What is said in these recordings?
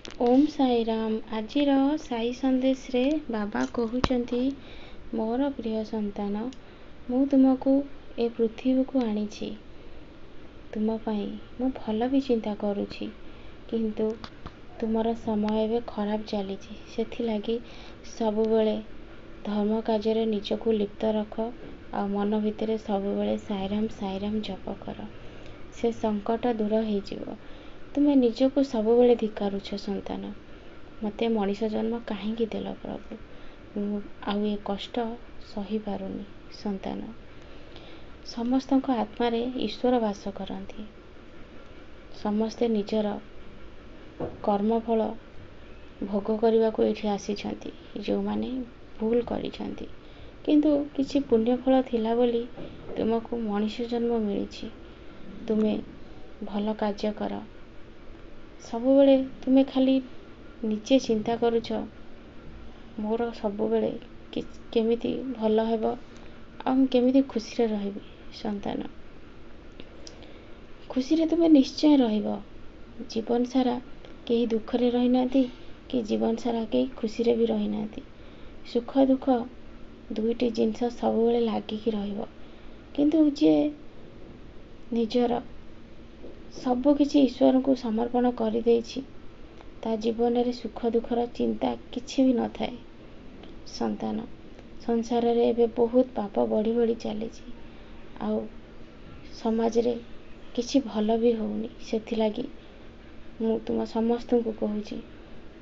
ओम साई राम। आजिर साई संदेश रे बाबा कहउचंती, मोर प्रिय संतान, मु तुमको ए पृथ्वी को आनीछि तुम पाई। मु भल भी चिंता करुछि, किंतु तुमर समय एवं खराब चली, सेथिलागि सबु बेले धर्म कार्य निजको लिप्त रख आ मन भितर सबु बेले साईराम जप कर। से संकट दूर हो जिवो। तुमे निजको सबु बेले धिकारुछ संतान। मते मनीष जन्म काहेकि देल प्रभु? मु आउ ए कष्ट सही पारुनी संतान। समस्तक आत्मा रे ईश्वर वास करती। समस्ते निजर कर्मफल भोग करने को ये आसीछंती। जो माने भूल करिछंती, किंतु किछि पुण्यफल थिला बोली तुमको मनीष जन्म मिली। तुमे भल कार्य कर। सबु बेले तुमे खाली निजे चिंता करुछ, मोर सबु बेले केमिति भल हेबो आ केमिति खुशी रे रहिबी। संतान, खुशी रे तुमे निश्चय रहिबो। जीवन सारा केही दुख रे रही नांती कि जीवन सारा केही खुशी रे भी रही नांती। सुख दुख दुईटी जिनस सबु बेले लागिकी रहिबो, किंतु जे निजर सबु किछि ईश्वर को समर्पण करि देछि, ता जीवन रे सुख दुखर चिंता किछि भी न थाए। संतान, संसार रे एबे बहुत पाप बढ़ी बढ़ी चली, आउ समाज रे किछि भल भी होउनी। सेथिलागि मु तुम समस्त को कहूछि,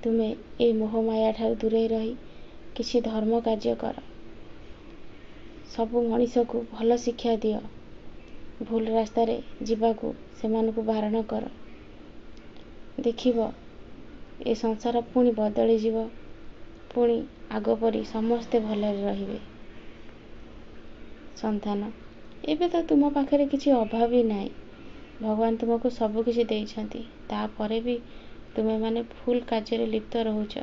तुमे ए मोह माया ठाउ दूरे रही किछि धर्म कार्य कर। सबु मनीष को भल शिक्षा दियो। भूल रास्ता रे जीवाकू सेमानकू बारण कर। देखिबो ए संसार पुणी बदली जीव, पुणी आग परी समस्ते भलरे रहिबे। संतान, एबे तो तुम पाखरे किछि अभाव ही नाही। भगवान तुमको सब किछि देइछंती, ता परे भी तुमे माने फुल कार्य रे लिप्त रहुछ।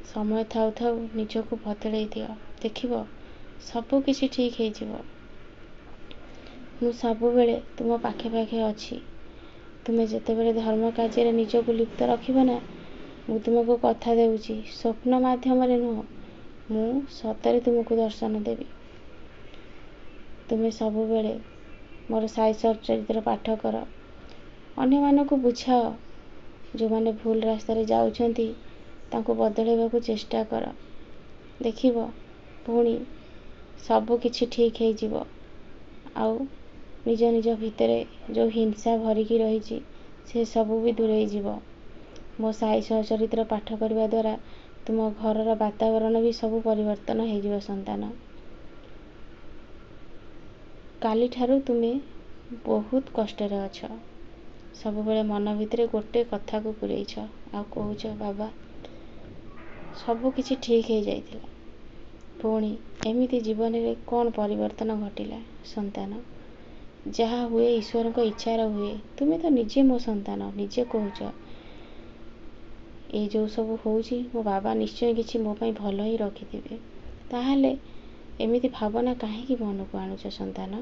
समय थाउ थाउ निजको बदलै दियो। देखिबो सब किछि ठीक हे जिवो। मु सबु बेले तुम पाखे पाखे अछि। तुमे जेते बेले धर्म कार्य रे निजको लिप्त रखिबो ना, मु तुमको कथा देउछि, स्वप्न माध्यम रे नुह, मु सतरे तुमको दर्शन देबी। तुमे सबु बेले मोर साई चरित्र पाठ कर। अन्य मानको बुझाओ। जो माने भूल रास्ता रे जाउछंती तांको बदलैबा को चेष्टा कर। देखिबो पुणी सब किछि ठीक हे जिवो। आउ निज निज भितरे जो हिंसा भरिकी रही, से सबू भी दूरे जीव। मो साई चरित्र पाठ करने द्वारा तुम घर वातावरण भी सब परिवर्तन हो जिवो। संतान, काली ठारू तुमे बहुत कष्ट रे अछ। सब बेले मन भितरे गोटे कथा को पुरैछ, आ कहूछ बाबा सब किछि ठीक हो जाइतिला। पुणी एमिति जीवन रे कौन परिवर्तन घटिला? संतान, जहा हुए ईश्वर को इच्छा हुए। तुमे तो निजे मो संतान, निजे कहूछ ए जो सब होउची मो बाबा निश्चय किछि मो पई भल ही रखिथिबे। ताहाले एमिति भावना काहेकि मन को आणुछ? संतान,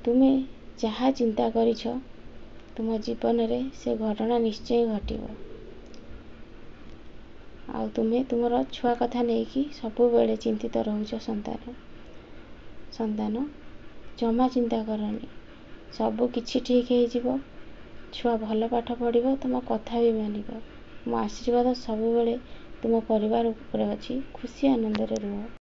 तुमे जहा चिंता करिछ तुम जीवन रे से घटना निश्चय घटिबो। आ तुमे तुमर छुआ कथा नेकी सबु बेले चिंतित रहूछ। संतान, संतान जमा चिंता करनी। सबु किछि ठीक हो जिवो। छुआ भल पाठ पढ़िबो, तुम कथा भी मानिबो। मो आशीर्वाद सबु बेले तुम परिवार ऊपर अछि। खुशी आनंद रे रुह।